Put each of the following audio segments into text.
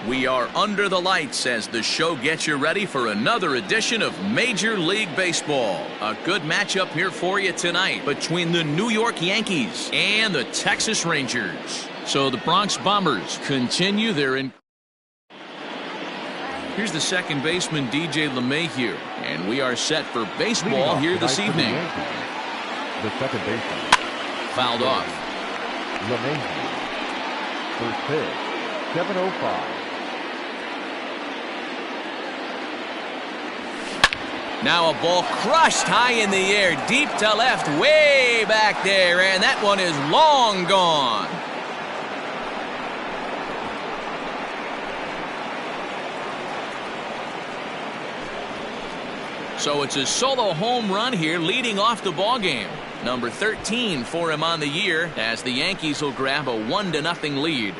We are under the lights as the show gets you ready for another edition of Major League Baseball. A good matchup here for you tonight between the New York Yankees and the Texas Rangers. So the Bronx Bombers continue their Here's the second baseman, DJ LeMahieu, and we are set for baseball here this evening. The second baseman. Fouled off. LeMahieu. First pitch, 7:05. Now a ball crushed high in the air, deep to left, way back there, and that one is long gone. So it's a solo home run here leading off the ball game. Number 13 for him on the year as the Yankees will grab a 1-0 lead.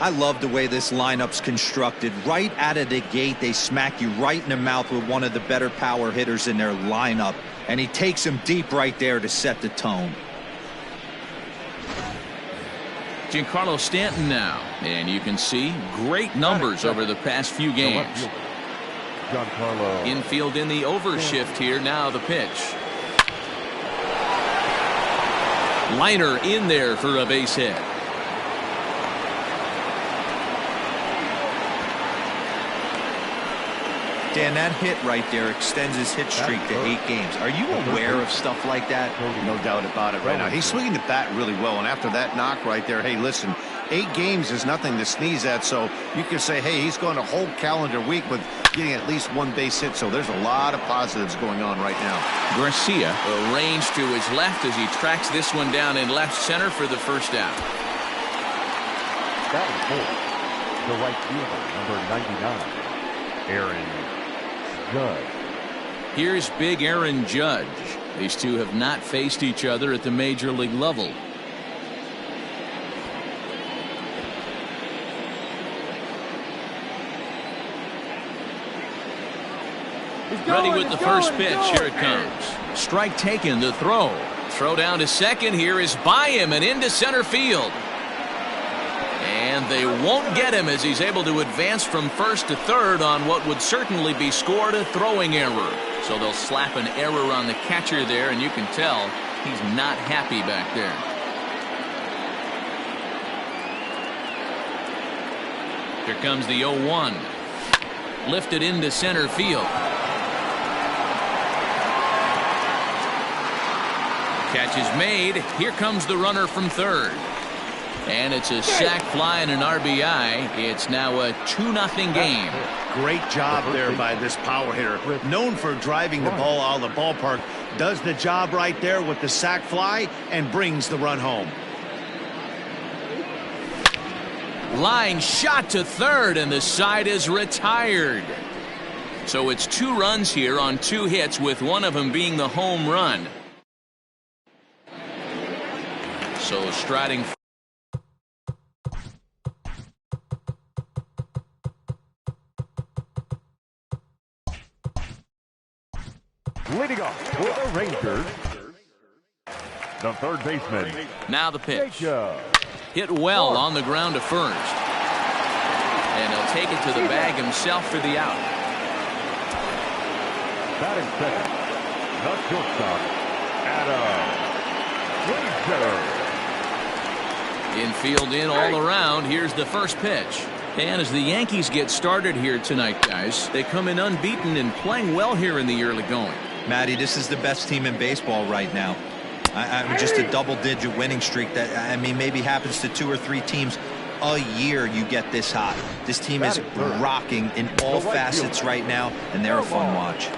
I love the way this lineup's constructed. Right out of the gate, they smack you right in the mouth with one of the better power hitters in their lineup. And he takes him deep right there to set the tone. Giancarlo Stanton now. And you can see great numbers over the past few games. Giancarlo. Infield in the overshift here. Now the pitch. Liner in there for a base hit. Dan, that hit right there extends his hit streak to 8 games. Are you aware of stuff like that? No doubt about it right now. He's swinging the bat really well, and after that knock right there, hey, listen, 8 games is nothing to sneeze at, so you can say, hey, he's going a whole calendar week with getting at least 1 base hit, so there's a lot of positives going on right now. Garcia arranged to his left as he tracks this one down in left center for the first out. Batting fourth, the right fielder, number 99, Aaron Judge. Here's big Aaron Judge. These two have not faced each other at the major league level. Ready with the first pitch. Here it comes. Strike taken. The throw. Throw down to second here is by him and into center field. And they won't get him as he's able to advance from first to third on what would certainly be scored a throwing error. So they'll slap an error on the catcher there, and you can tell he's not happy back there. Here comes the 0-1. Lifted into center field. Catch is made. Here comes the runner from third. And it's a sac fly and an RBI. It's now a 2-0 game. Great job there by this power hitter. Known for driving the ball out of the ballpark. Does the job right there with the sac fly and brings the run home. Line shot to third, and the side is retired. So it's 2 runs here on 2 hits, with one of them being the home run. So striding. Leading off for the Rangers, the third baseman. Now the pitch. Jacob. Hit well on the ground to first. And he'll take it to the bag himself for the out. Batting second, the shortstop, Adam Frazier. Infield in all around. Here's the first pitch. And as the Yankees get started here tonight, guys, they come in unbeaten and playing well here in the early going. Matty, this is the best team in baseball right now. I'm just a double-digit winning streak that, I mean, maybe happens to 2 or 3 teams a year you get this hot. This team is rocking in all facets right now, and they're a fun watch.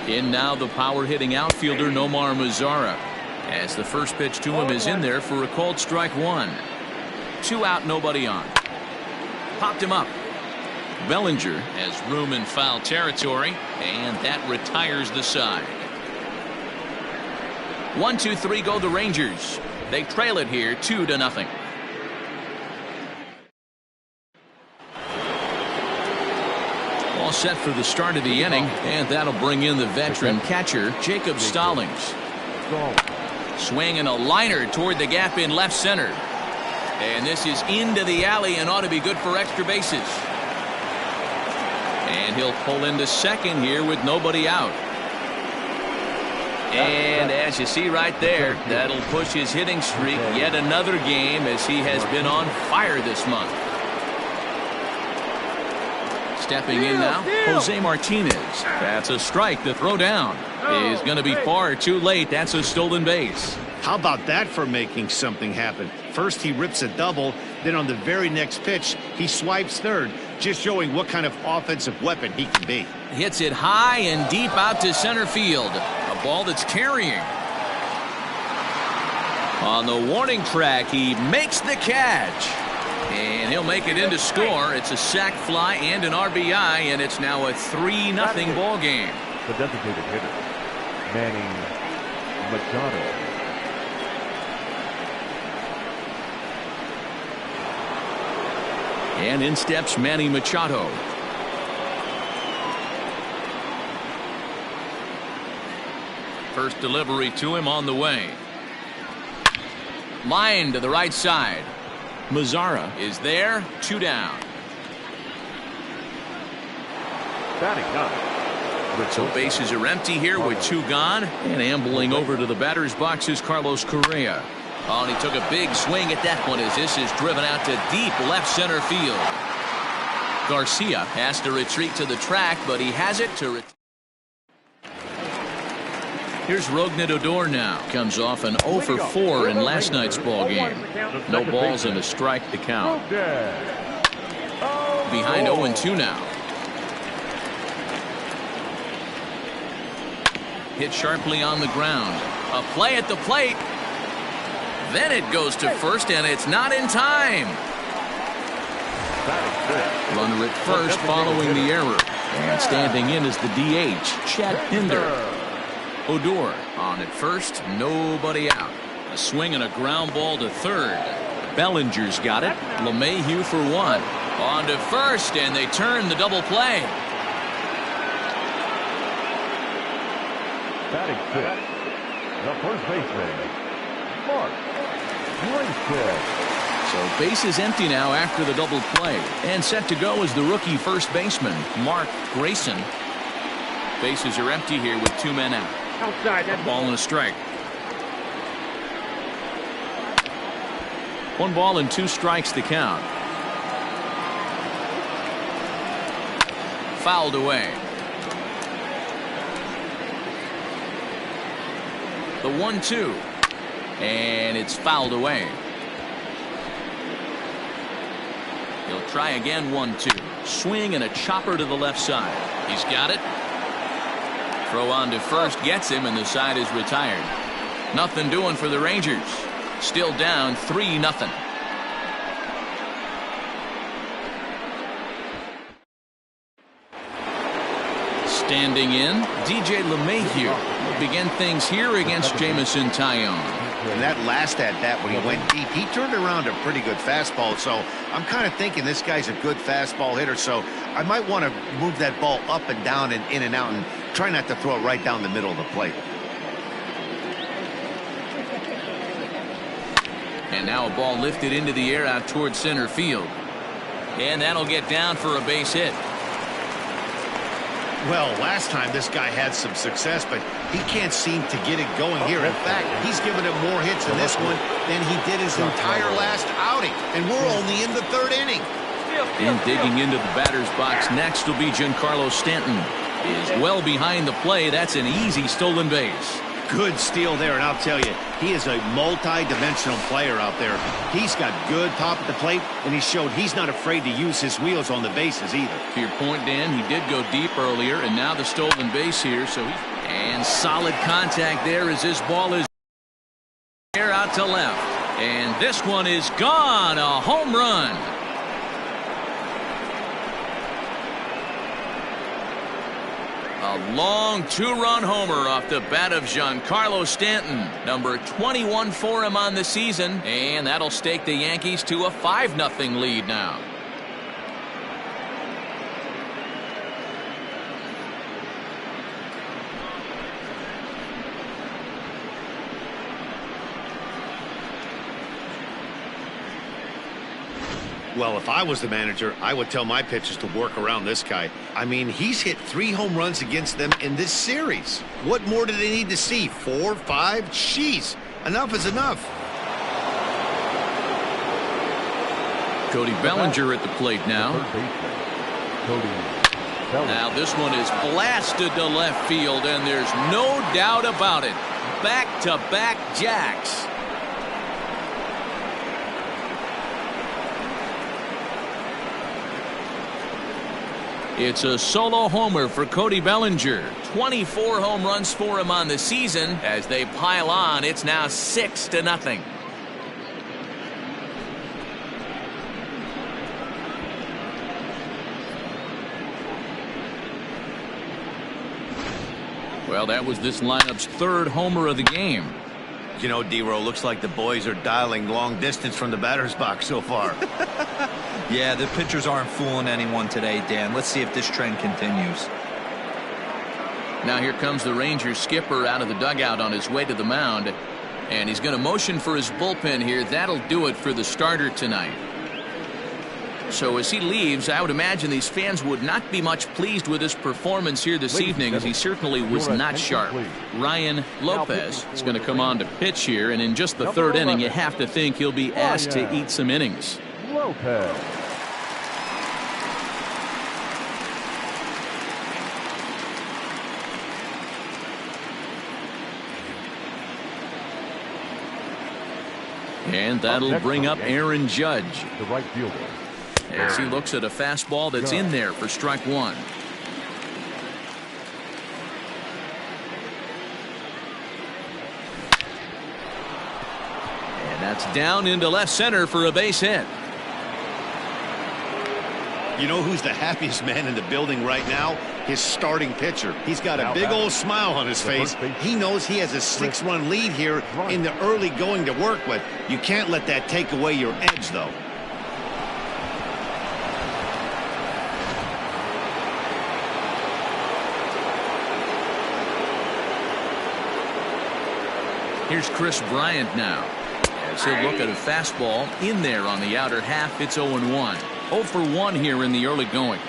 In now the power-hitting outfielder Nomar Mazara, as the first pitch to him is in there for a called strike 1. 2 out, nobody on. Popped him up. Bellinger has room in foul territory, and that retires the side. 1-2-3 go the Rangers. They trail it here 2-0. All set for the start of the inning, and that'll bring in the veteran catcher, Jacob Stallings. Swinging a liner toward the gap in left center. And this is into the alley and ought to be good for extra bases. And he'll pull into second here with nobody out. And as you see right there, that'll push his hitting streak yet another game as he has been on fire this month. Stepping in now, Jose Martinez. That's a strike. The throw down is going to be far too late. That's a stolen base. How about that for making something happen? First he rips a double, then on the very next pitch he swipes third, just showing what kind of offensive weapon he can be. Hits it high and deep out to center field. A ball that's carrying. On the warning track, he makes the catch. And he'll make it into score. It's a sac fly and an RBI, and it's now a 3-0 ball game. The designated hitter, Manny Machado. And in steps Manny Machado. First delivery to him on the way. Line to the right side. Mazzara is there, 2 down. So bases are empty here with 2 gone, and ambling over to the batter's box is Carlos Correa. Oh, and he took a big swing at that one as this is driven out to deep left center field. Garcia has to retreat to the track, but he has it to Here's Rougned Odor now. Comes off an 0 for 4 in last night's ball game. No balls and a strike to count. Behind 0-2 now. Hit sharply on the ground. A play at the plate. Then it goes to first, and it's not in time. Runner at first following the error. And standing in is the DH, Chad Pinder. Odor on at first, nobody out. A swing and a ground ball to third. Bellinger's got it. LeMahieu for 1. On to first, and they turn the double play. Batting fifth, the first baseman, Mark Grayson. So base is empty now after the double play. And set to go is the rookie first baseman, Mark Grayson. Bases are empty here with 2 men out. Outside. A ball and a strike. 1 ball and 2 strikes to count. Fouled away. The 1-2. And it's fouled away. He'll try again. 1-2. Swing and a chopper to the left side. He's got it. Throw on to first gets him, and the side is retired. Nothing doing for the Rangers. Still down 3-0. Standing in, DJ LeMahieu will begin things here against Jameson Taillon. And that last at bat when he went deep, he turned around a pretty good fastball. So I'm kind of thinking this guy's a good fastball hitter. So I might want to move that ball up and down and in and out and try not to throw it right down the middle of the plate. And now a ball lifted into the air out towards center field. And that'll get down for a base hit. Well, last time this guy had some success, but he can't seem to get it going here. In fact, he's given it more hits in this one than he did his entire last outing. And we're only in the 3rd inning. And digging into the batter's box next will be Giancarlo Stanton. Is well behind the play. That's an easy stolen base. Good steal there, and I'll tell you, he is a multi-dimensional player out there. He's got good pop at the plate, and he showed he's not afraid to use his wheels on the bases either. To your point, Dan, he did go deep earlier, and now the stolen base here. And solid contact there as this ball is air out to left. And this one is gone. A home run. A long 2-run homer off the bat of Giancarlo Stanton. Number 21 for him on the season. And that'll stake the Yankees to a 5-0 lead now. Well, if I was the manager, I would tell my pitchers to work around this guy. I mean, he's hit 3 home runs against them in this series. What more do they need to see? 4, 5? Jeez, enough is enough. Cody Bellinger at the plate now. Now this one is blasted to left field, and there's no doubt about it. Back-to-back jacks. It's a solo homer for Cody Bellinger. 24 home runs for him on the season. As they pile on, it's now 6-0. Well, that was this lineup's 3rd homer of the game. You know, D-Row, looks like the boys are dialing long distance from the batter's box so far. Yeah, the pitchers aren't fooling anyone today, Dan. Let's see if this trend continues. Now here comes the Rangers skipper out of the dugout on his way to the mound. And he's going to motion for his bullpen here. That'll do it for the starter tonight. So as he leaves, I would imagine these fans would not be much pleased with his performance here this evening, as he certainly was not sharp. Ryan Lopez is going to come on to pitch here, and in just the 3rd inning, you have to think he'll be asked to eat some innings. Lopez. And that'll bring up Aaron Judge, the right fielder, as he looks at a fastball that's in there for strike 1. And that's down into left center for a base hit. You know who's the happiest man in the building right now? His starting pitcher. He's got a big old smile on his face. He knows he has a 6-run lead here in the early going to work with. You can't let that take away your edge, though. Here's Chris Bryant now, as he'll look at a fastball in there on the outer half. It's 0-1. 0 for 1 here in the early going.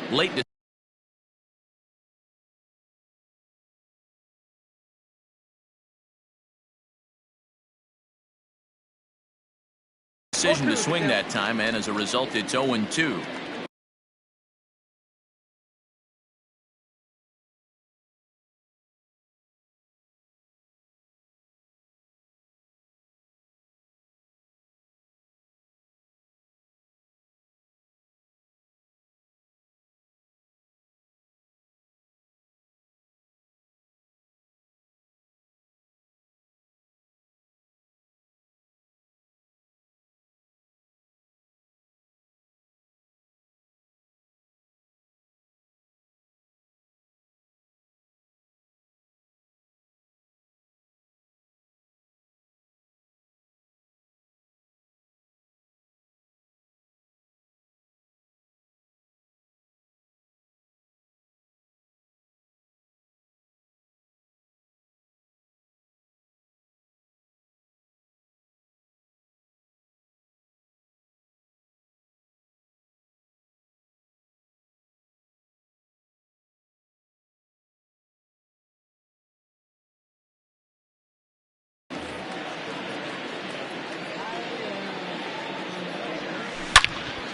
Late decision to swing that time, and as a result, it's 0-2.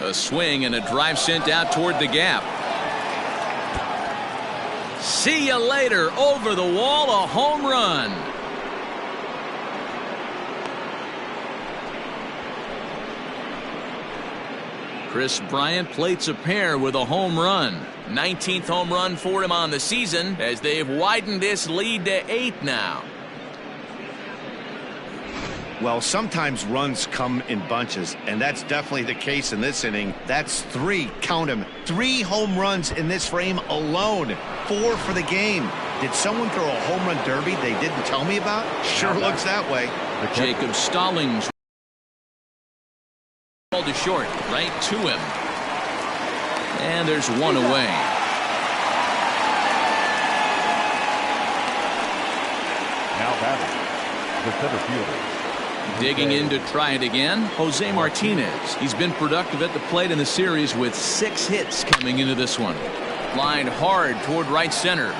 A swing and a drive sent out toward the gap. See you later. Over the wall, a home run. Chris Bryant plates a pair with a home run. 19th home run for him on the season, as they've widened this lead to 8 now. Well, sometimes runs come in bunches, and that's definitely the case in this inning. That's 3, count them, 3 home runs in this frame alone. 4 for the game. Did someone throw a home run derby they didn't tell me about? Sure looks that way. Jacob Stallings called to short, right to him. And there's one away. Now batting, the center fielder, Digging in to try it again, Jose Martinez. He's been productive at the plate in the series with 6 hits coming into this one. Lined hard toward right center.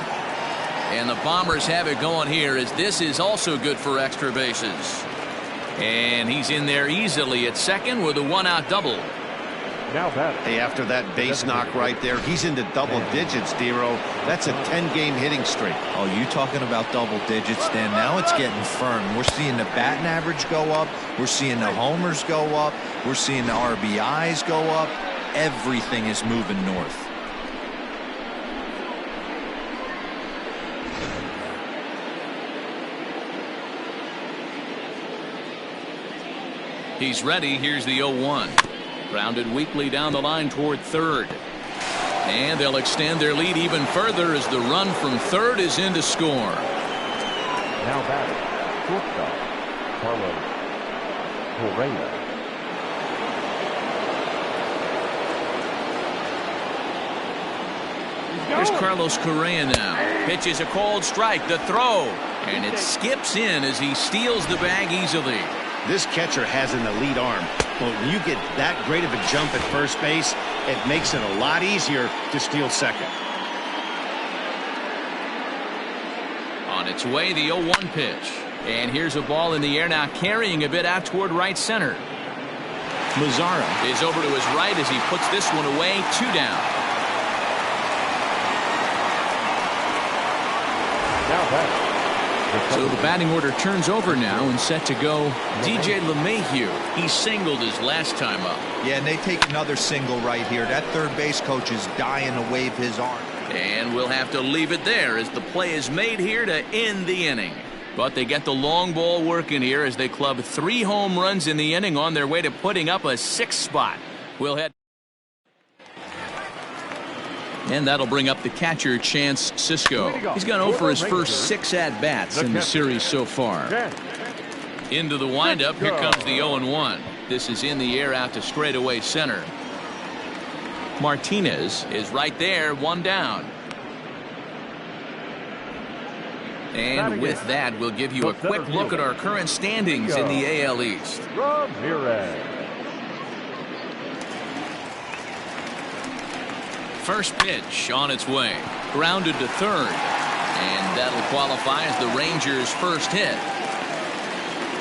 And the Bombers have it going here, as this is also good for extra bases. And he's in there easily at second with a 1-out double. Now batting. Hey, after that base knock right there, he's into double digits, Dero. That's a 10-game hitting streak. Oh, you talking about double digits, Dan? Now it's getting firm. We're seeing the batting average go up. We're seeing the homers go up. We're seeing the RBIs go up. Everything is moving north. He's ready. Here's the 0-1. Grounded weakly down the line toward third. And they'll extend their lead even further as the run from third is in to score. Now batting. Shortstop. Carlos Correa. Here's Carlos Correa now. Pitches a cold strike. The throw. And it skips in as he steals the bag easily. This catcher has an elite arm. But when you get that great of a jump at first base, it makes it a lot easier to steal second. On its way, the 0-1 pitch. And here's a ball in the air now, carrying a bit out toward right center. Mazzara is over to his right as he puts this one away. 2 down. Now batting. So the batting order turns over now and set to go DJ LeMahieu. He singled his last time up. Yeah, and they take another single right here. That third base coach is dying to wave his arm. And we'll have to leave it there as the play is made here to end the inning. But they get the long ball working here as they club 3 home runs in the inning on their way to putting up a 6th spot. We'll head. And that'll bring up the catcher, Chance Sisco. He's gone over his first 6 at-bats in the series so far. Into the windup, here comes the 0-1. This is in the air out to straightaway center. Martinez is right there, 1 down. And with that, we'll give you a quick look at our current standings in the AL East. Ramirez. First pitch on its way. Grounded to third. And that'll qualify as the Rangers' first hit.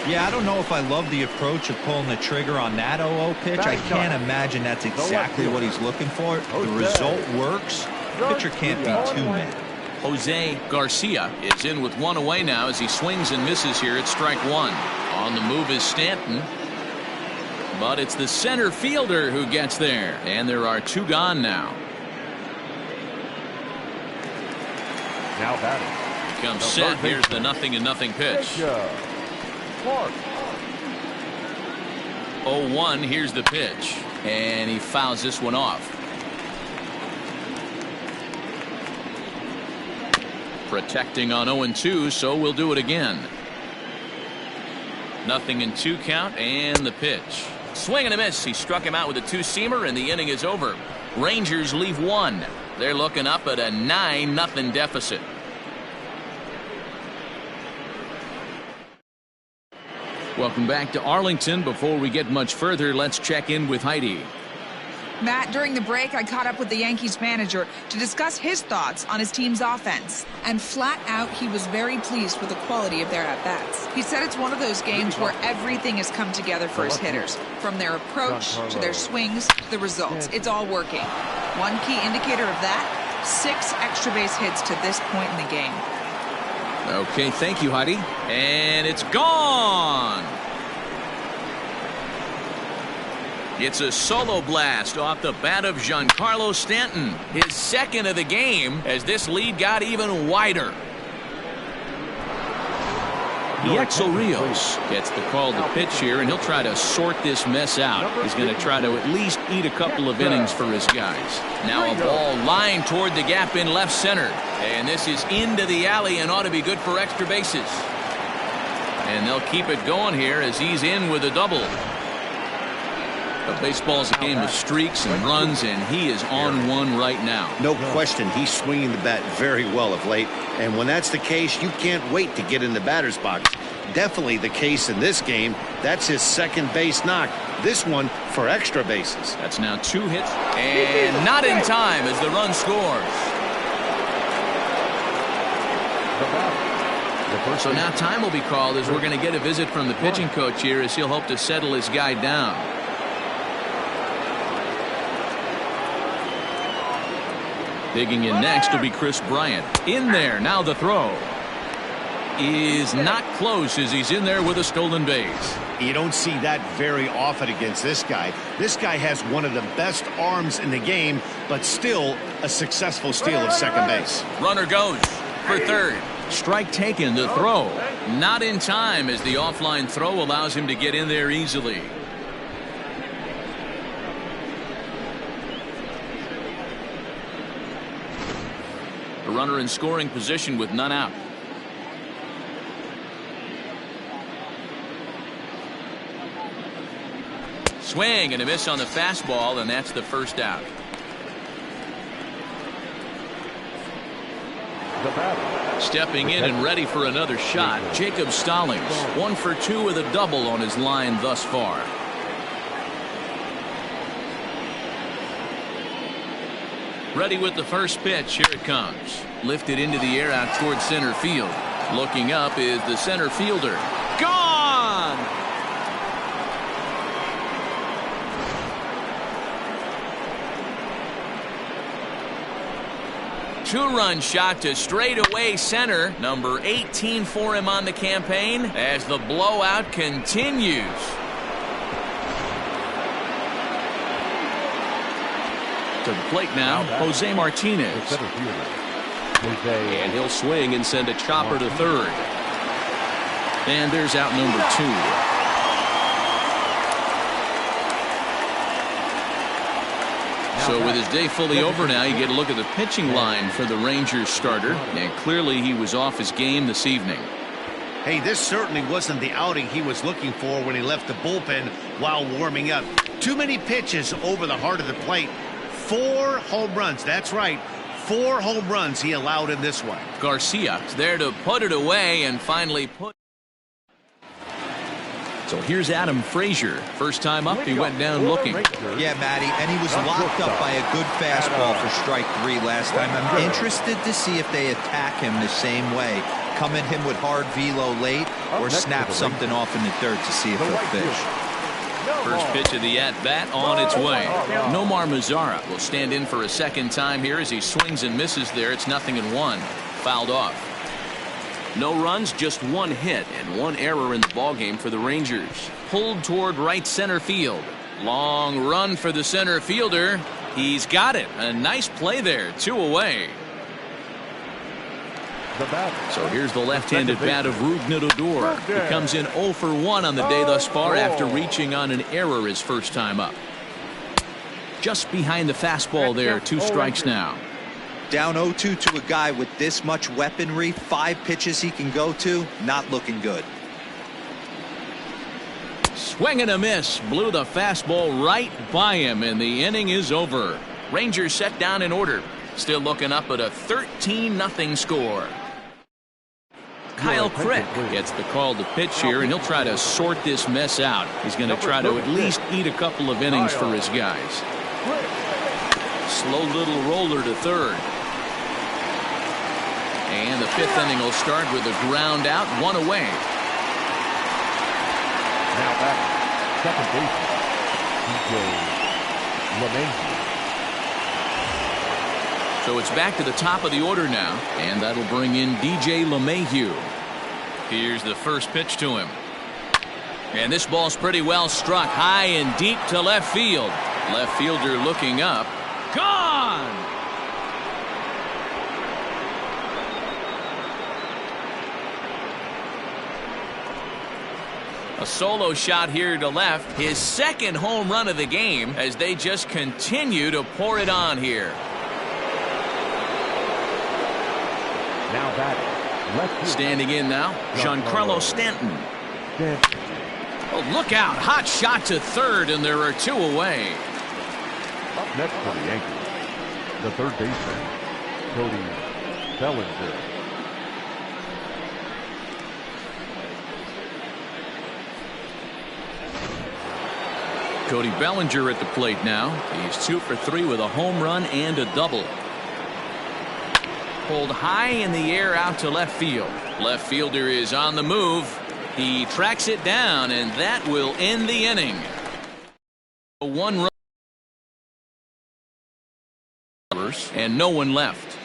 Yeah, I don't know if I love the approach of pulling the trigger on that 0-0 pitch. I can't imagine that's exactly what he's looking for. The result works. The pitcher can't be too mad. Jose Garcia is in with 1 away now as he swings and misses here at strike 1. On the move is Stanton. But it's the center fielder who gets there. And there are 2 gone now. Now batting. Comes set. Here's the 0-0 pitch. 0-1. Here's the pitch. And he fouls this one off. Protecting on 0-2, so we'll do it again. 0-2 count and the pitch. Swing and a miss. He struck him out with a 2-seamer and the inning is over. Rangers leave 1. They're looking up at a 9-0 deficit. Welcome back to Arlington. Before we get much further, let's check in with Heidi. Matt, during the break, I caught up with the Yankees manager to discuss his thoughts on his team's offense. And flat out, he was very pleased with the quality of their at-bats. He said it's one of those games where everything has come together for his hitters. From their approach to their swings to the results. It's all working. One key indicator of that, 6 extra base hits to this point in the game. Okay, thank you, Heidi. And it's gone. It's a solo blast off the bat of Giancarlo Stanton. His second of the game as this lead got even wider. Yaxel Rios gets the call to pitch here, and he'll try to sort this mess out. He's going to try to at least eat a couple of innings for his guys. Now a ball lined toward the gap in left center. And this is into the alley and ought to be good for extra bases. And they'll keep it going here as he's in with a double. But baseball's a game of streaks and runs, and he is on one right now. No question, he's swinging the bat very well of late. And when that's the case, you can't wait to get in the batter's box. Definitely the case in this game. That's his second base knock. This one for extra bases. That's now 2 hits. And not in time as the run scores. So now time will be called as we're going to get a visit from the pitching coach here as he'll hope to settle his guy down. Digging in next will be Chris Bryant. In there, now the throw is not close as he's in there with a stolen base. You don't see that very often against this guy. This guy has one of the best arms in the game, but still a successful steal of second base. Runner goes for third. Strike taken, the throw not in time as the offline throw allows him to get in there easily. A runner in scoring position with none out. Swing and a miss on the fastball, and that's the first out. Stepping in and ready for another shot, Jacob Stallings. 1 for 2 with a double on his line thus far. Ready with the first pitch. Here it comes. Lifted into the air out towards center field. Looking up is the center fielder. Gone! Two-run shot to straightaway center. Number 18 for him on the campaign as the blowout continues. To the plate now, Jose Martinez. And he'll swing and send a chopper to third. And there's out number 2. So with his day fully over now, you get a look at the pitching line for the Rangers starter. And clearly he was off his game this evening. Hey, this certainly wasn't the outing he was looking for when he left the bullpen while warming up. Too many pitches over the heart of the plate. 4 home runs. That's right. 4 home runs he allowed in this one. Garcia is there to put it away and finally put. So here's Adam Frazier. First time up, he went down looking. Yeah, Matty, and he was locked up by a good fastball for strike 3 last time. I'm interested to see if they attack him the same way. Come at him with hard velo late or snap something off in the third to see if he'll fish. First pitch of the at-bat on its way. Nomar Mazara will stand in for a second time here as he swings and misses there. It's 0-1. Fouled off. No runs, just 1 hit and 1 error in the ballgame for the Rangers. Pulled toward right center field. Long run for the center fielder. He's got it. A nice play there. 2 away. So here's the left-handed bat of Rougned Odor. He comes in 0 for 1 on the day thus far after reaching on an error his first time up. Just behind the fastball there. 2 strikes now. Down 0-2 to a guy with this much weaponry, 5 pitches he can go to, not looking good. Swing and a miss. Blew the fastball right by him, and the inning is over. Rangers set down in order. Still looking up at a 13-0 score. Kyle Crick gets the call to pitch here, and he'll try to sort this mess out. He's going to try to at least eat a couple of innings for his guys. Slow little roller to third. And the 5th inning will start with a ground out, 1 away. Now back, second baseman, DJ LeMahieu. So it's back to the top of the order now, and that'll bring in DJ LeMahieu. Here's the first pitch to him. And this ball's pretty well struck high and deep to left field. Left fielder looking up. Gone! A solo shot here to left. His second home run of the game as they just continue to pour it on here. Now batting, left field. Standing in now, Giancarlo Stanton. A Oh, look out. Hot shot to third, and there are 2 away. Up next for the Yankees, the third baseman, Cody Bellinger. Cody Bellinger at the plate now. He's 2 for 3 with a home run and a double. Pulled high in the air out to left field. Left fielder is on the move. He tracks it down, and that will end the inning. A 1-run and no one left.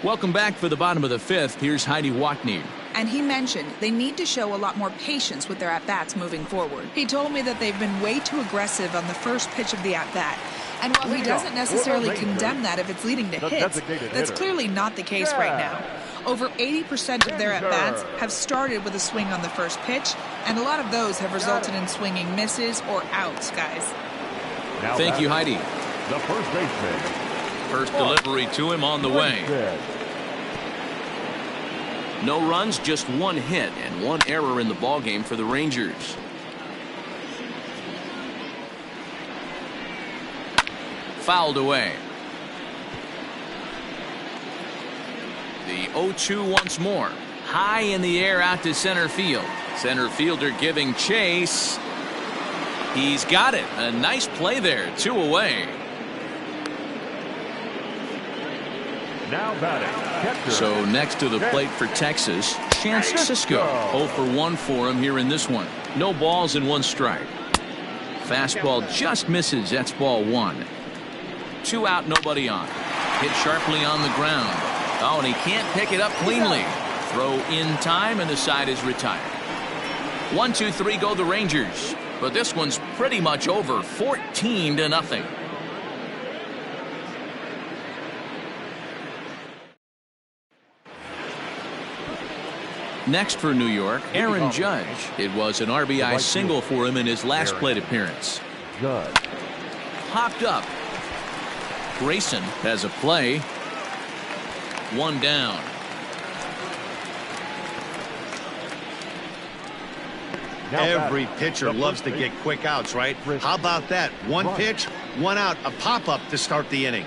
Welcome back for the bottom of the 5th. Here's Heidi Watney. And he mentioned they need to show a lot more patience with their at-bats moving forward. He told me that they've been way too aggressive on the first pitch of the at-bat. And while he doesn't necessarily condemn that if it's leading to hits, that's clearly not the case right now. Over 80% of their at-bats have started with a swing on the first pitch, and a lot of those have resulted in swinging misses or outs, guys. Thank you, Heidi. The first baseman. First delivery to him on the way. No runs, just 1 hit and 1 error in the ballgame for the Rangers. Fouled away. The 0-2 once more. High in the air out to center field. Center fielder giving chase. He's got it. A nice play there. 2 away. Now batting. So next to the plate for Texas, Chance Sisco. 0 for 1 for him here in this one. No balls and 1 strike. Fastball just misses. That's ball 1. 2 out, nobody on. Hit sharply on the ground. Oh, and he can't pick it up cleanly. Throw in time, and the side is retired. 1, 2, 3 go the Rangers. But this one's pretty much over. 14-0. Next for New York, Aaron Judge. It was an RBI single for him in his last plate appearance. Judge. Popped up. Grayson has a play. 1 down. Every pitcher loves to get quick outs, right? How about that? 1 pitch, 1 out, a pop-up to start the inning.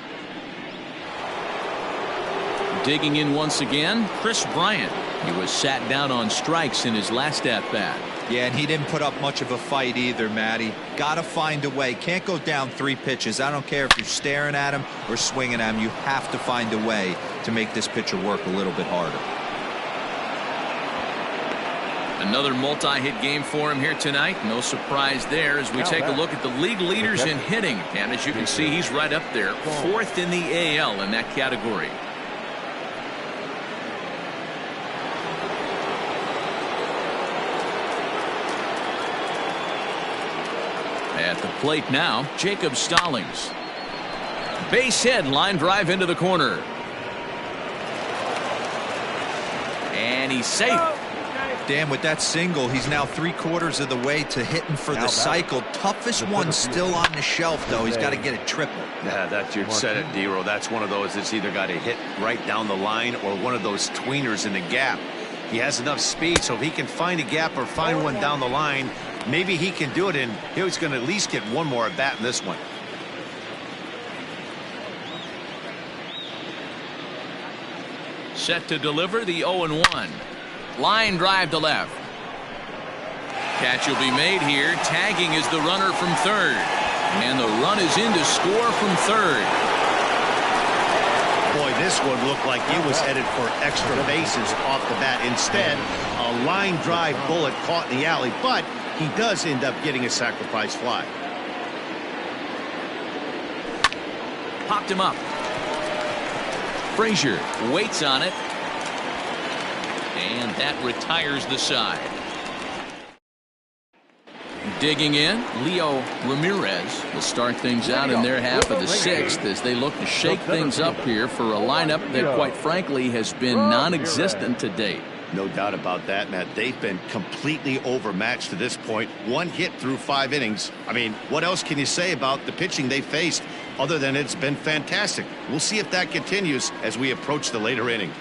Digging in once again, Chris Bryant. He was sat down on strikes in his last at-bat. Yeah, and he didn't put up much of a fight either, Matty. Got to find a way. Can't go down 3 pitches. I don't care if you're staring at him or swinging at him. You have to find a way to make this pitcher work a little bit harder. Another multi-hit game for him here tonight. No surprise there as we take a look at the league leaders in hitting. And as you can see, he's right up there. 4th in the AL in that category. At the plate now, Jacob Stallings. Base hit, line drive into the corner. And he's safe. Dan, with that single, he's now 3/4 of the way to hitting for the cycle. Toughest one still on the shelf, though. He's got to get it triple. Yeah, that's you said it, Dero. That's one of those that's either got to hit right down the line or one of those tweeners in the gap. He has enough speed, so if he can find a gap or find one down the line, maybe he can do it, and he's going to at least get 1 more at bat in this one. Set to deliver the 0-1. Line drive to left. Catch will be made here. Tagging is the runner from third. And the run is in to score from third. Boy, this one looked like it was headed for extra bases off the bat. Instead, a line drive bullet caught in the alley, but he does end up getting a sacrifice fly. Popped him up. Frazier waits on it. And that retires the side. Digging in, Leo Ramirez will start things out in their half of the 6th as they look to shake things up here for a lineup that, quite frankly, has been non-existent to date. No doubt about that, Matt. They've been completely overmatched to this point. 1 hit through 5 innings. I mean, what else can you say about the pitching they faced other than it's been fantastic? We'll see if that continues as we approach the later inning.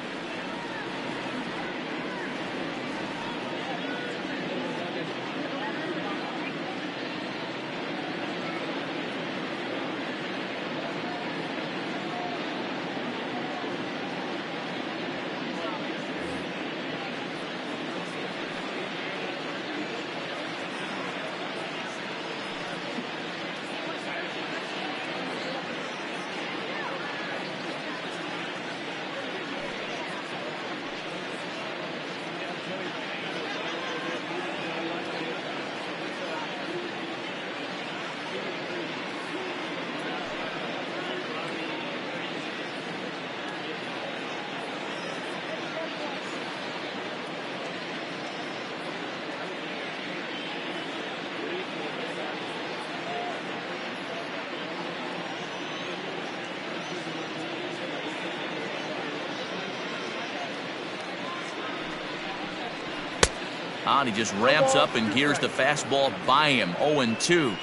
And he just ramps up and gears the fastball by him. 0-2.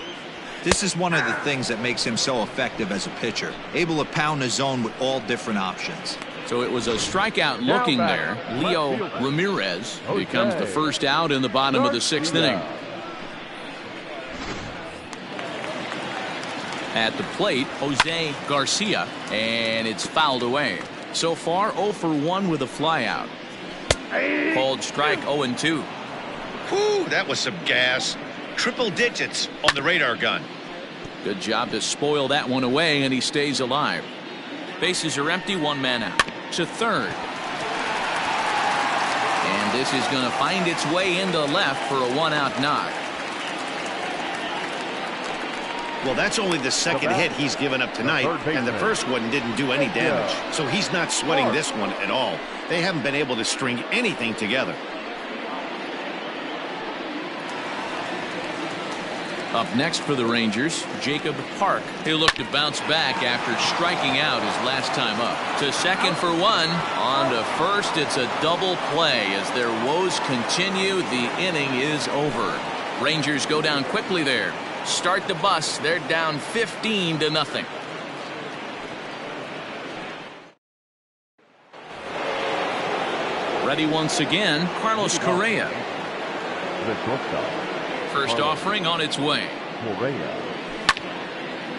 This is one of the things that makes him so effective as a pitcher. Able to pound the zone with all different options. So it was a strikeout looking there. Leo Ramirez becomes the first out in the bottom of the 6th inning. At the plate, Jose Garcia, and it's fouled away. So far, 0 for 1 with a flyout. Called strike 0-2. Whew, that was some gas. Triple digits on the radar gun. Good job to spoil that one away, and he stays alive. Bases are empty, 1 man out. To third. And this is going to find its way into left for a 1-out knock. Well, that's only the second hit he's given up tonight, and the first one didn't do any damage. So he's not sweating this one at all. They haven't been able to string anything together. Up next for the Rangers, Jacob Park. He'll look to bounce back after striking out his last time up. To second for 1. On to first. It's a double play. As their woes continue, the inning is over. Rangers go down quickly there. Start the bus. They're down 15-0. Ready once again, Carlos Correa. First offering on its way.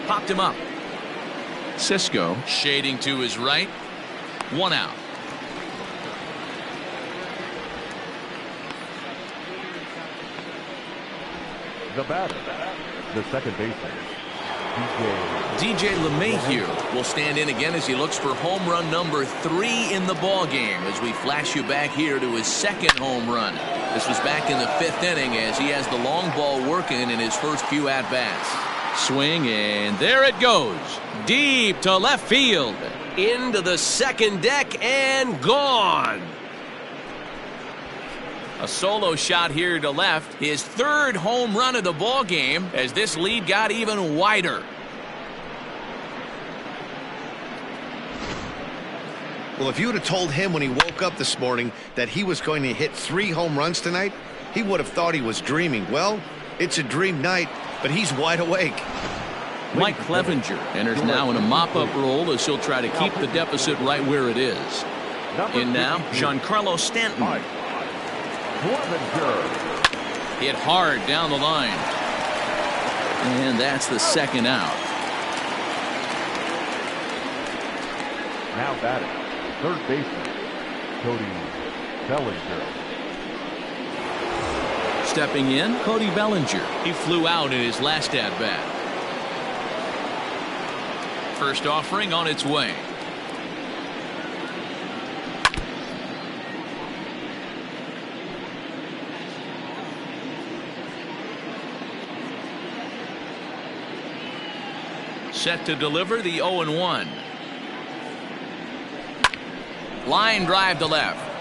Popped him up. Cisco shading to his right. 1 out. The batter, the second baseman, DJ LeMahieu will stand in again as he looks for home run number 3 in the ball game. As we flash you back here to his second home run. This was back in the 5th inning as he has the long ball working in his first few at-bats. Swing, and there it goes. Deep to left field. Into the second deck and gone. A solo shot here to left. His 3rd home run of the ball game as this lead got even wider. Well, if you would have told him when he woke up this morning that he was going to hit 3 home runs tonight, he would have thought he was dreaming. Well, it's a dream night, but he's wide awake. Mike Clevenger enters now in a mop-up role as he'll try to keep the deficit right where it is. In now, Giancarlo Stanton. Hit hard down the line. And that's the 2nd out. now batting, third baseman, Cody Bellinger. Stepping in, Cody Bellinger. He flew out in his last at-bat. First offering on its way. Set to deliver the 0-1. Line drive to left.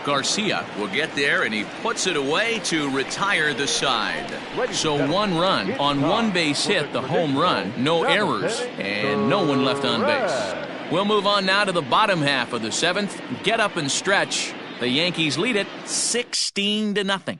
Garcia will get there, and he puts it away to retire the side. So one run on one base hit, the home run, no errors, and no one left on base. We'll move on now to the bottom half of the 7th. Get up and stretch. The Yankees lead it 16-0.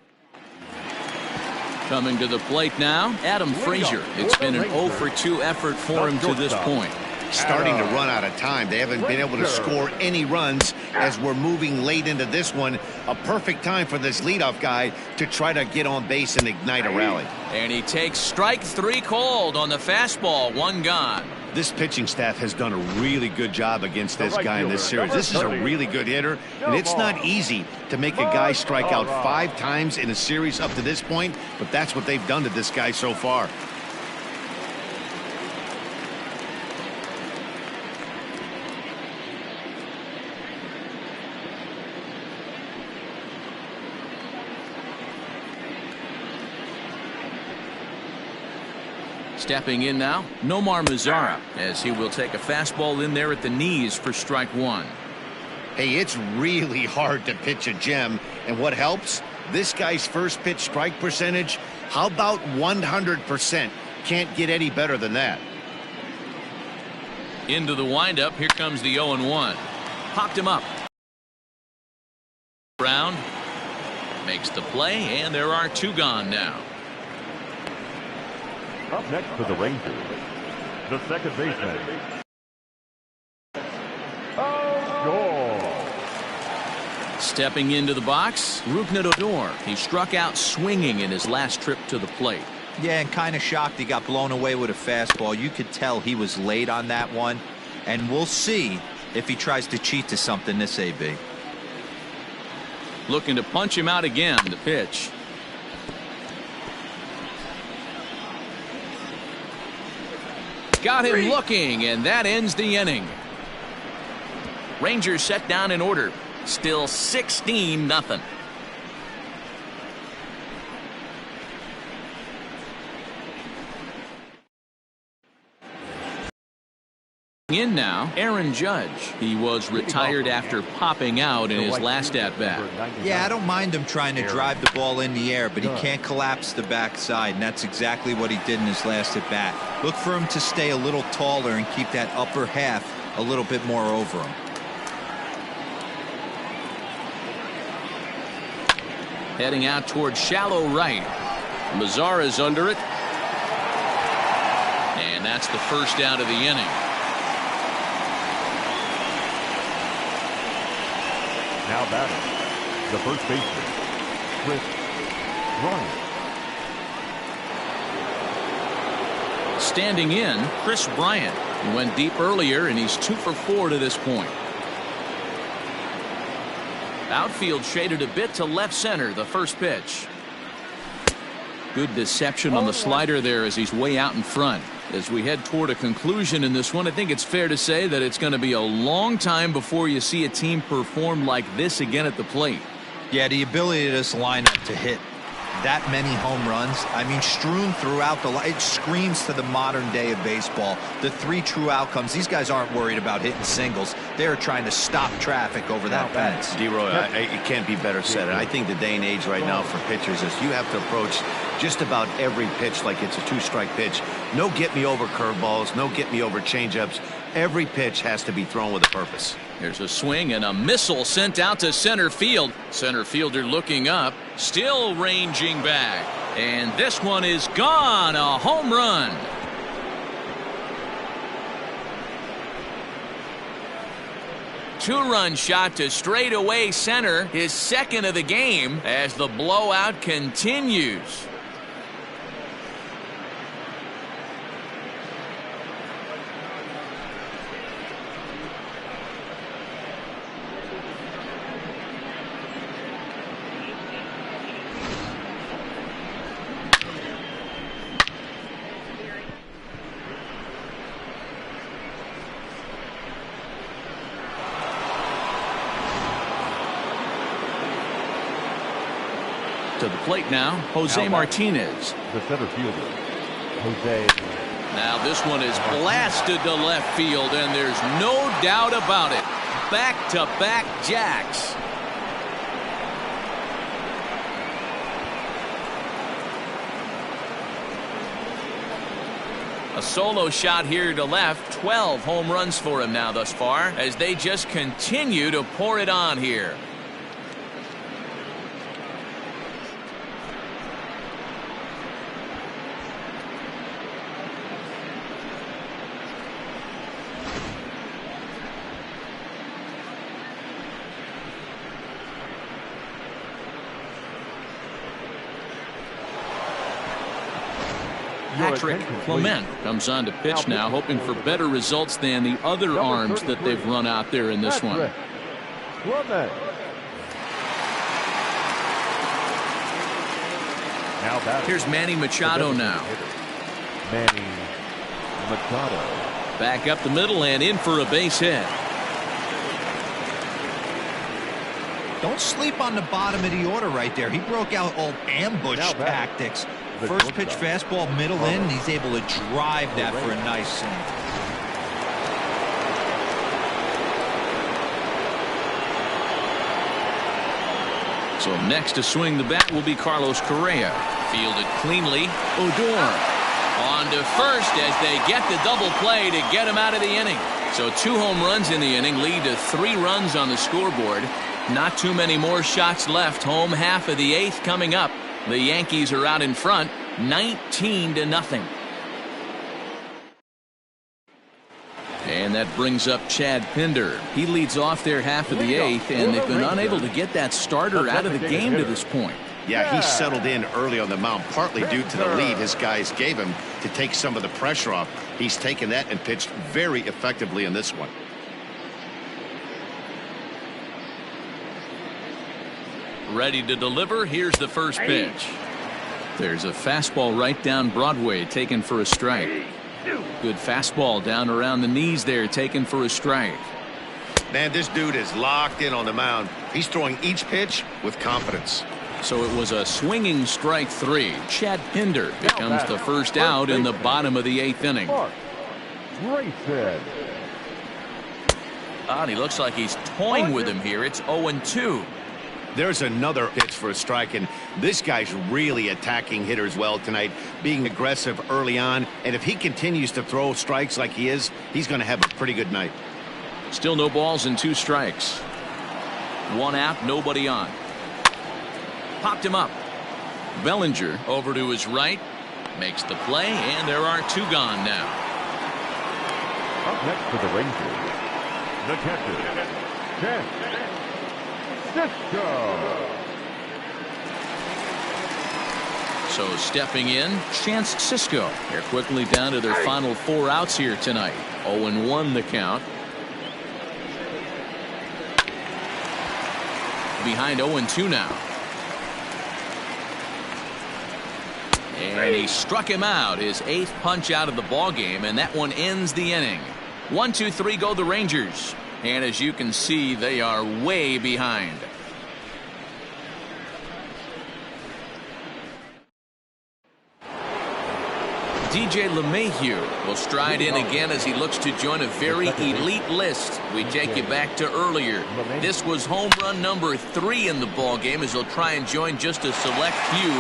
Coming to the plate now, Adam Frazier. It's been an 0-for-2 effort for him to this point. Starting to run out of time. They haven't been able to score any runs as we're moving late into this one. A perfect time for this leadoff guy to try to get on base and ignite a rally. And he takes strike 3 called on the fastball. 1 gone. This pitching staff has done a really good job against this guy in this series. This is a really good hitter, and it's not easy to make a guy strike out 5 times in a series up to this point, but that's what they've done to this guy so far. Stepping in now, Nomar Mazara, as he will take a fastball in there at the knees for strike 1. Hey, it's really hard to pitch a gem, and what helps? This guy's first pitch strike percentage, how about 100%? Can't get any better than that. Into the windup, here comes the 0-1. Popped him up. Round. Makes the play, and there are 2 gone now. Up next for the Rangers, the second baseman, Stepping into the box, Odor. He struck out swinging in his last trip to the plate. Yeah, and kind of shocked he got blown away with a fastball. You could tell he was late on that one. And we'll see if he tries to cheat to something this AB. Looking to punch him out again. The pitch. Got him looking, and that ends the inning. Rangers set down in order. Still 16-0. In now, Aaron Judge. He was retired after popping out in his last at-bat. Yeah, I don't mind him trying to drive the ball in the air, but he can't collapse the backside, and that's exactly what he did in his last at-bat. Look for him to stay a little taller and keep that upper half a little bit more over him. Heading out towards shallow right. Mazara's under it. And that's the first out of the inning. Now batting, the first baseman, Chris Bryant. Standing in, Chris Bryant. He went deep earlier, and he's 2 for 4 to this point. Outfield shaded a bit to left center, the first pitch. Good deception on the slider there as he's way out in front. As we head toward a conclusion in this one, I think it's fair to say that it's going to be a long time before you see a team perform like this again at the plate. Yeah, the ability of this lineup to hit that many home runs, I mean, strewn throughout the line, it screams to the modern day of baseball. The 3 true outcomes. These guys aren't worried about hitting singles. They're trying to stop traffic over that fence. D-Roy, it can't be better said. And I think the day and age right now for pitchers is you have to approach just about every pitch like it's a 2-strike pitch. No get-me-over curveballs, no get-me-over changeups. Every pitch has to be thrown with a purpose. There's a swing and a missile sent out to center field. Center fielder looking up, still ranging back. And this one is gone. A home run. Two-run shot to straightaway center, his second of the game as the blowout continues. To the plate now, Jose Martinez. The center fielder, Jose. Now this one is blasted to left field, and there's no doubt about it. Back-to-back jacks. A solo shot here to left. 12 home runs for him now thus far, as they just continue to pour it on here. Patrick Clement comes on to pitch now, hoping for better results than the other arms that they've run out there in this one. Here's Manny Machado now. Manny Machado. Back up the middle and in for a base hit. Don't sleep on the bottom of the order right there. He broke out old ambush tactics. First pitch fastball middle in, and he's able to drive that for a nice swing. So next to swing the bat will be Carlos Correa. Fielded cleanly. Odor on to first as they get the double play to get him out of the inning. So 2 home runs in the inning lead to 3 runs on the scoreboard. Not too many more shots left. Home half of the 8th coming up. The Yankees are out in front, 19-0. And that brings up Chad Pinder. He leads off their half of the 8th, and they've been unable to get that starter out of the game to this point. Yeah, he settled in early on the mound, partly due to the lead his guys gave him to take some of the pressure off. He's taken that and pitched very effectively in this one. Ready to deliver. Here's the first pitch. There's a fastball right down Broadway, taken for a strike. Good fastball down around the knees there, taken for a strike. Man, this dude is locked in on the mound. He's throwing each pitch with confidence. So it was a swinging strike 3. Chad Pinder becomes the first out in the bottom of the 8th inning. And he looks like he's toying with him here. It's 0-2. There's another pitch for a strike, and this guy's really attacking hitters well tonight, being aggressive early on. And if he continues to throw strikes like he is, he's going to have a pretty good night. Still no balls and 2 strikes. 1 out, nobody on. Popped him up. Bellinger over to his right, makes the play, and there are 2 gone now. Up next for the Rangers, the catcher, Cisco. So stepping in, Chance Cisco. They're quickly down to their final 4 outs here tonight. 0-1 the count. Behind 0-2 now. And he struck him out, his 8th punch out of the ball game, and that one ends the inning. 1-2-3 go the Rangers. And as you can see, they are way behind. DJ LeMahieu will stride in again as he looks to join a very elite list. We take you back to earlier. This was home run number 3 in the ball game, as he'll try and join just a select few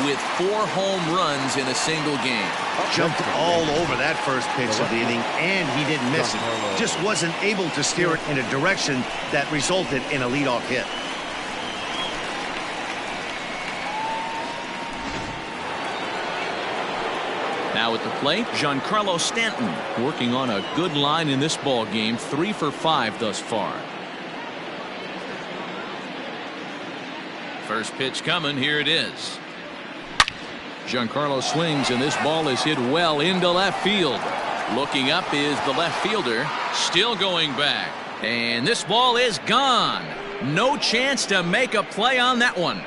with 4 home runs in a single game. Jumped all over that first pitch of the inning, and he didn't miss it. Just wasn't able to steer it in a direction that resulted in a leadoff hit. Now at the plate, Giancarlo Stanton working on a good line in this ball game, 3 for 5 thus far. First pitch coming, here it is. Giancarlo swings, and this ball is hit well into left field. Looking up is the left fielder, still going back, and this ball is gone. No chance to make a play on that one.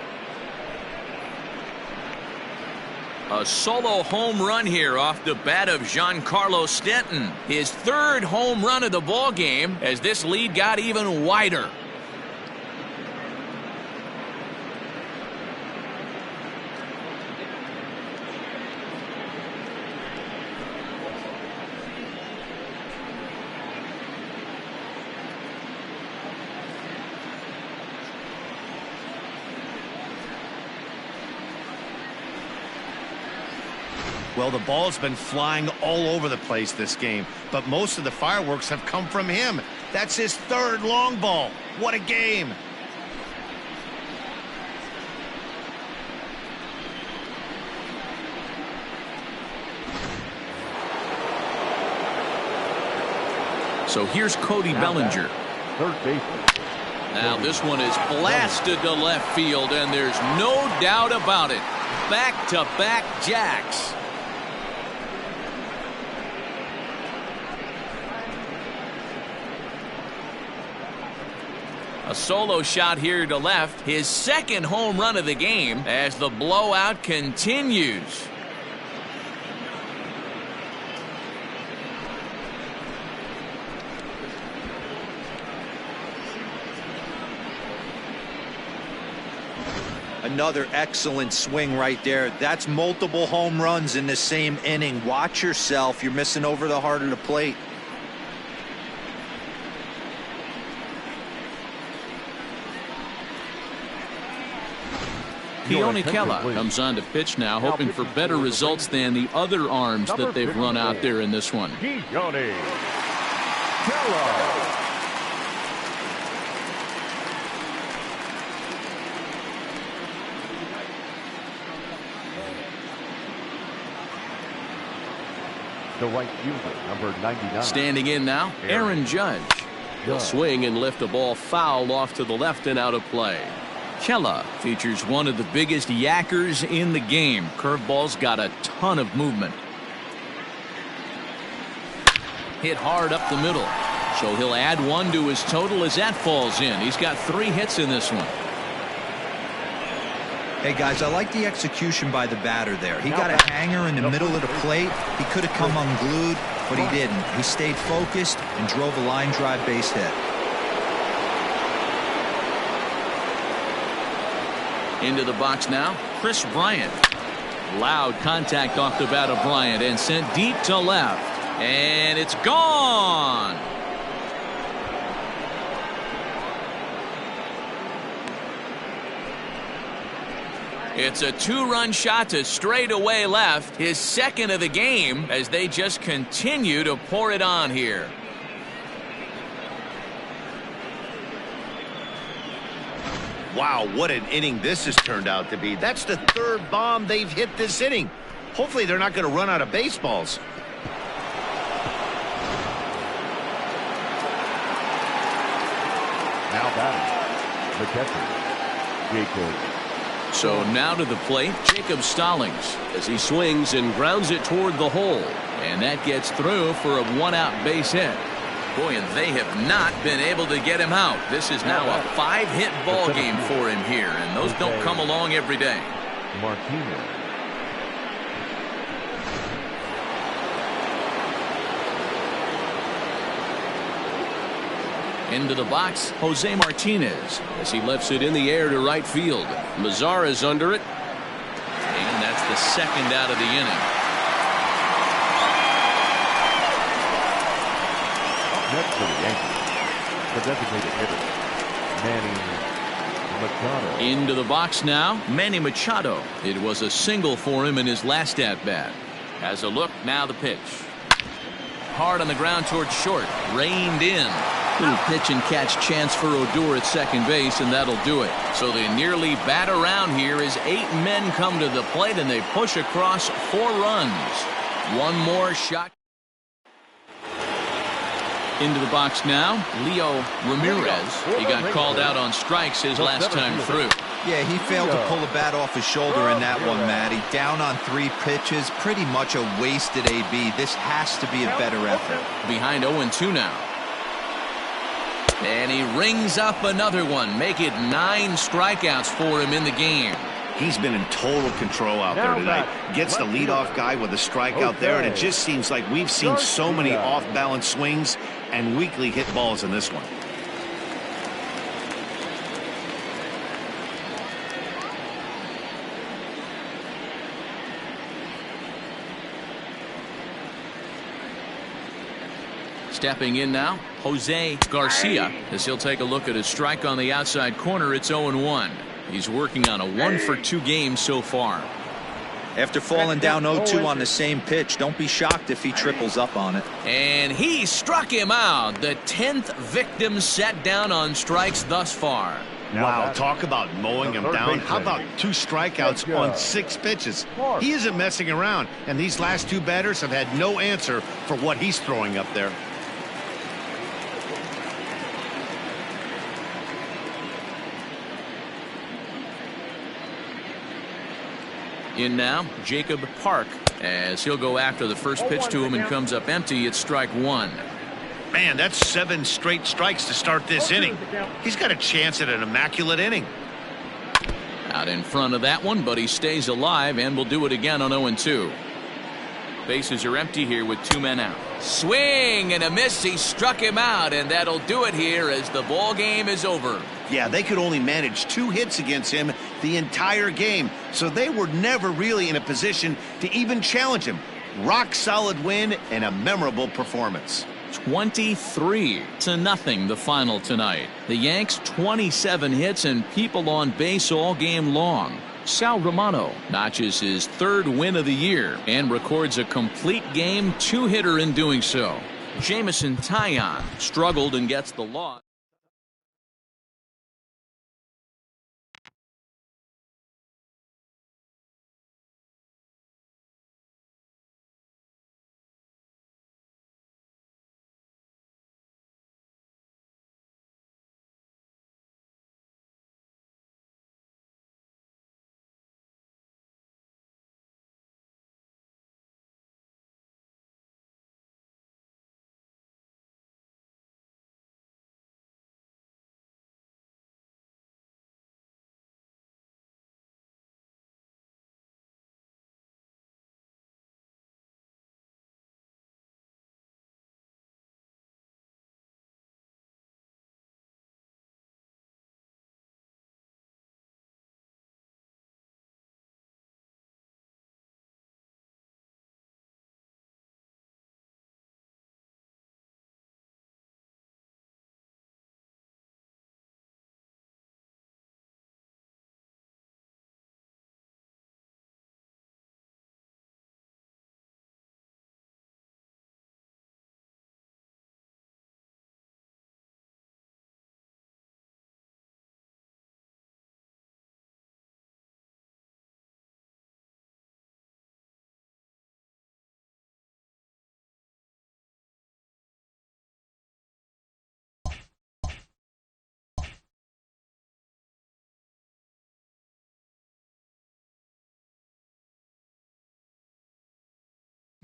A solo home run here off the bat of Giancarlo Stanton. His 3rd home run of the ball game, as this lead got even wider. Well, the ball's been flying all over the place this game, but most of the fireworks have come from him. That's his 3rd long ball. What a game. So here's Cody Bellinger. Third base. Now this one is blasted to left field, and there's no doubt about it. Back-to-back jacks. A solo shot here to left, his 2nd home run of the game, as the blowout continues. Another excellent swing right there. That's multiple home runs in the same inning. Watch yourself. You're missing over the heart of the plate. Keone Kela comes on to pitch now, hoping for better results than the other arms that they've run out there in this one. Keone Kela. The right fielder, number 99. Standing in now, Aaron Judge. He'll swing and lift a ball foul off to the left and out of play. Kella features one of the biggest yackers in the game. Curveball's got a ton of movement. Hit hard up the middle. So he'll add one to his total as that falls in. He's got 3 hits in this one. Hey guys, I like the execution by the batter there. He got a hanger in the middle of the plate. He could have come unglued, but he didn't. He stayed focused and drove a line drive base hit. Into the box now, Chris Bryant. Loud contact off the bat of Bryant and sent deep to left. And it's gone. It's a 2-run shot to straightaway left, his second of the game, as they just continue to pour it on here. Wow, what an inning this has turned out to be. That's the 3rd bomb they've hit this inning. Hopefully they're not going to run out of baseballs. Now batting, the catcher, Jacob. So now to the plate, Jacob Stallings, as he swings and grounds it toward the hole. And that gets through for a 1-out base hit. Boy, and they have not been able to get him out. This is now a 5-hit ball game for him here, and those don't come along every day. Martinez. Into the box, Jose Martinez, as he lifts it in the air to right field. Mazara's under it, and that's the 2nd out of the inning. Next for the Yankees, the designated hitter, Manny Machado. Into the box now, Manny Machado. It was a single for him in his last at-bat. Has a look, now the pitch. Hard on the ground towards short, reined in. Little pitch and catch chance for Odor at second base, and that'll do it. So they nearly bat around here as 8 men come to the plate, and they push across 4 runs. One more shot. Into the box now, Leo Ramirez. He got called out on strikes his last time through. Yeah, he failed to pull the bat off his shoulder in that one, Matty. Down on 3 pitches, pretty much a wasted AB. This has to be a better effort. Behind 0-2 now. And he rings up another one. Make it 9 strikeouts for him in the game. He's been in total control out there tonight. Gets the leadoff guy with a strikeout there, and it just seems like we've seen so many off-balance swings and weakly hit balls in this one. Stepping in now, Jose Garcia, as he'll take a look at his strike on the outside corner. It's 0-1. He's working on a 1-for-2 game so far. After falling down 0-2 on the same pitch, don't be shocked if he triples up on it. And he struck him out. The 10th victim set down on strikes thus far. Wow, talk about mowing him down. How about 2 strikeouts on 6 pitches? He isn't messing around, and these last 2 batters have had no answer for what he's throwing up there. In now, Jacob Park, as he'll go after the first pitch to him and comes up empty. It's strike 1. Man, that's 7 straight strikes to start this inning. He's got a chance at an immaculate inning. Out in front of that one, but he stays alive and will do it again on 0-2. Bases are empty here with 2 men out. Swing and a miss. He struck him out, and that'll do it here as the ball game is over. Yeah, they could only manage 2 hits against him the entire game, so they were never really in a position to even challenge him. Rock solid win and a memorable performance. 23-0 the final tonight. The Yanks 27 hits and people on base all game long. Sal Romano notches his 3rd win of the year and records a complete game 2-hitter in doing so. Jamison Taillon struggled and gets the loss.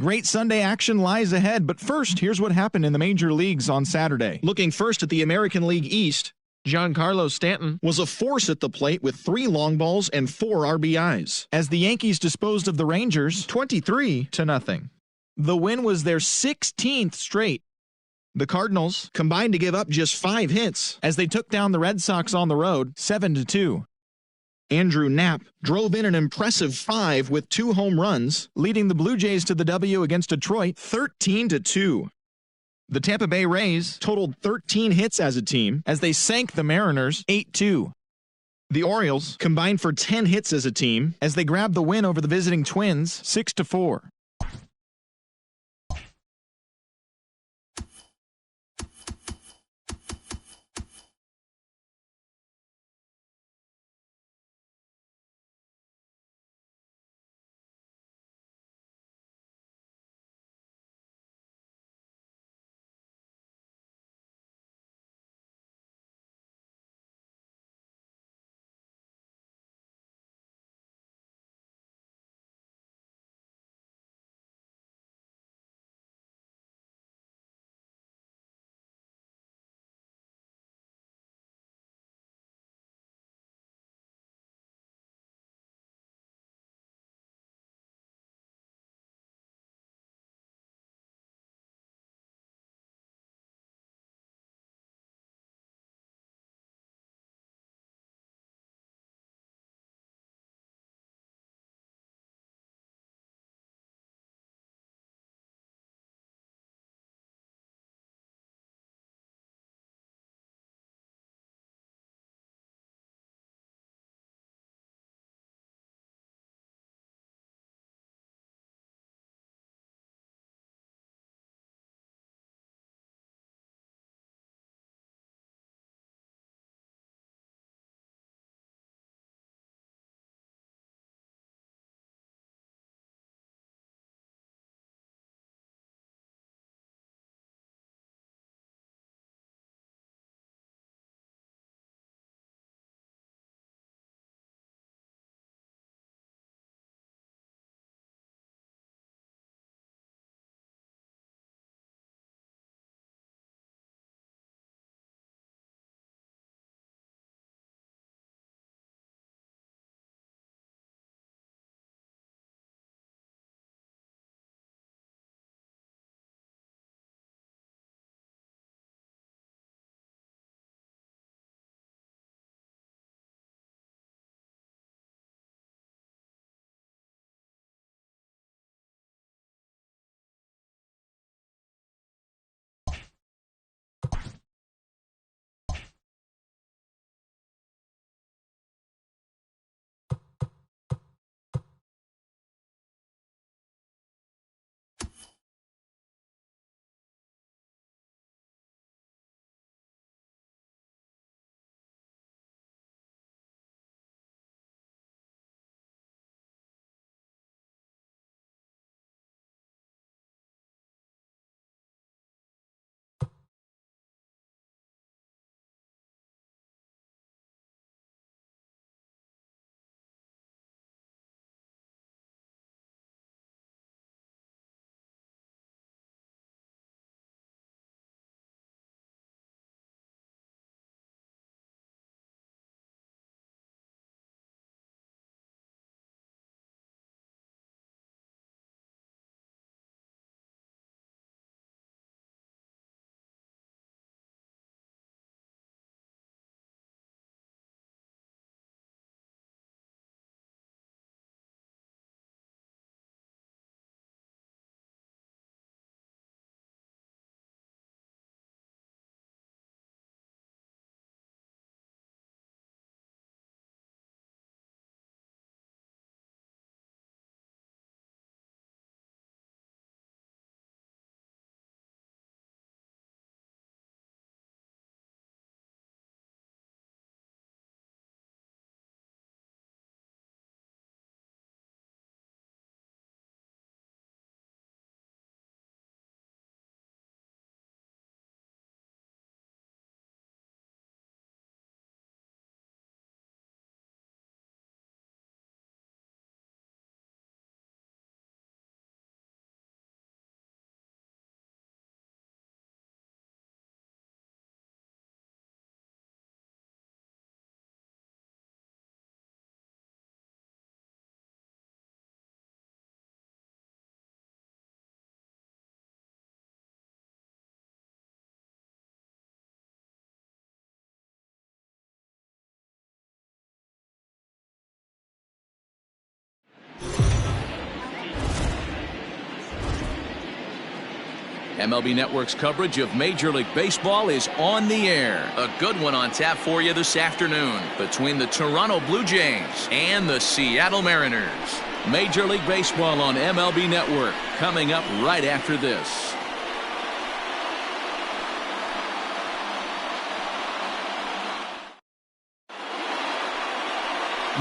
Great Sunday action lies ahead, but first, here's what happened in the major leagues on Saturday. Looking first at the American League East, Giancarlo Stanton was a force at the plate with 3 long balls and 4 RBIs, as the Yankees disposed of the Rangers 23-0. The win was their 16th straight. The Cardinals combined to give up just 5 hits as they took down the Red Sox on the road 7-2. Andrew Knapp drove in an impressive 5 with 2 home runs, leading the Blue Jays to the W against Detroit 13-2. The Tampa Bay Rays totaled 13 hits as a team as they sank the Mariners 8-2. The Orioles combined for 10 hits as a team as they grabbed the win over the visiting Twins 6-4. MLB Network's coverage of Major League Baseball is on the air. A good one on tap for you this afternoon between the Toronto Blue Jays and the Seattle Mariners. Major League Baseball on MLB Network coming up right after this.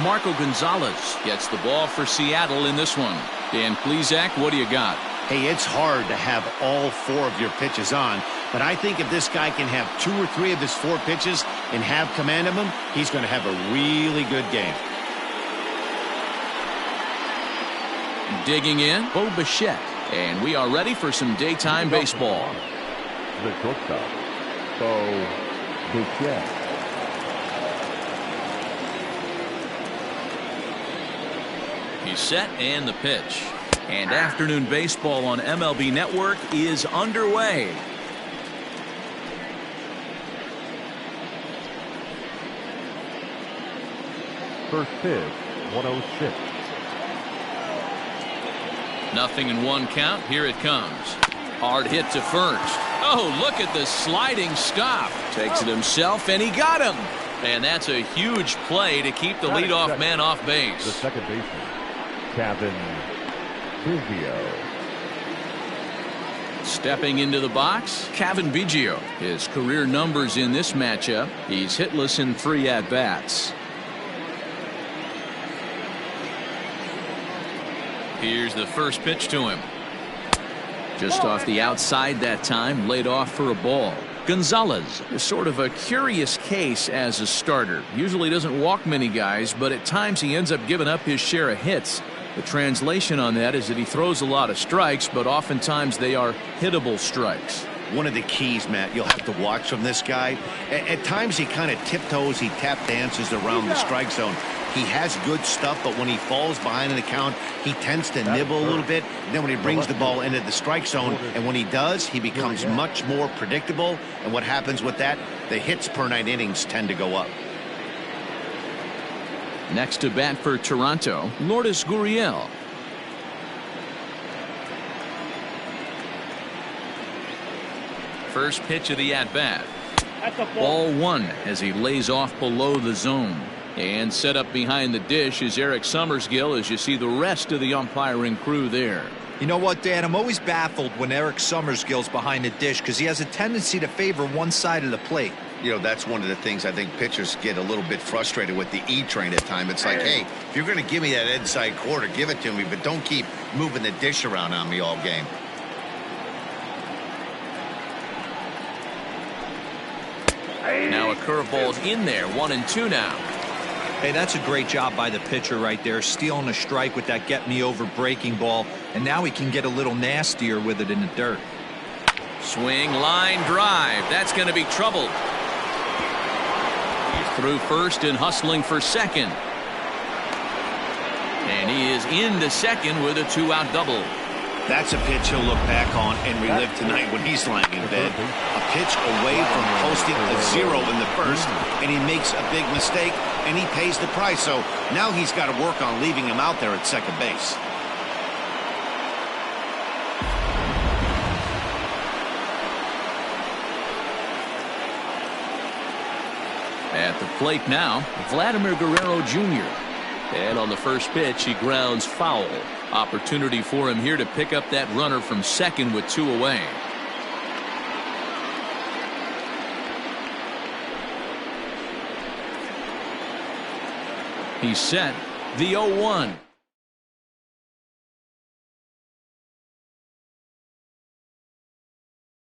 Marco Gonzalez gets the ball for Seattle in this one. Dan Plesac, what do you got? Hey, it's hard to have all 4 of your pitches on, but I think if this guy can have 2 or 3 of his 4 pitches and have command of them, he's going to have a really good game. Digging in, Bo Bichette, and we are ready for some daytime baseball. The shortstop, Bo Bichette. He's set and the pitch. And afternoon baseball on MLB Network is underway. First pitch, 106. 0-1 count. Here it comes. Hard hit to first. Oh, look at the sliding stop. Takes it himself, and he got him. And that's a huge play to keep the leadoff man off base. The second baseman, Kevin Biggio. Stepping into the box, Kevin Biggio. His career numbers in this matchup, he's hitless in 3 at-bats. Here's the first pitch to him. Just off the outside that time, laid off for a ball. Gonzalez is sort of a curious case as a starter. Usually doesn't walk many guys, but at times he ends up giving up his share of hits. The translation on that is that he throws a lot of strikes, but oftentimes they are hittable strikes. One of the keys, Matt, you'll have to watch from this guy. At times he kind of tiptoes, he tap dances around the strike zone. He has good stuff, but when he falls behind in the count, he tends to nibble a little bit. And then when he brings the ball into the strike zone, and when he does, he becomes much more predictable. And what happens with that? The hits per 9 innings tend to go up. Next to bat for Toronto, Lourdes Gurriel. First pitch of the at-bat. Ball 1 as he lays off below the zone. And set up behind the dish is Eric Summersgill as you see the rest of the umpiring crew there. You know what, Dan? I'm always baffled when Eric Summersgill's behind the dish because he has a tendency to favor one side of the plate. You know, that's one of the things I think pitchers get a little bit frustrated with the E-train at times. It's like, hey, if you're going to give me that inside quarter, give it to me, but don't keep moving the dish around on me all game. Now a curveball's in there, 1-2 now. Hey, that's a great job by the pitcher right there, stealing a strike with that get-me-over breaking ball, and now he can get a little nastier with it in the dirt. Swing, line, drive. That's going to be trouble. He's through first and hustling for second. And he is into second with a 2-out double. That's a pitch he'll look back on and relive tonight when he's lying in bed. A pitch away from posting a 0 in the first, and he makes a big mistake, and he pays the price. So now he's got to work on leaving him out there at second base. At the plate now, Vladimir Guerrero Jr. And on the first pitch, he grounds foul. Opportunity for him here to pick up that runner from second with 2 away. He's set. The 0-1.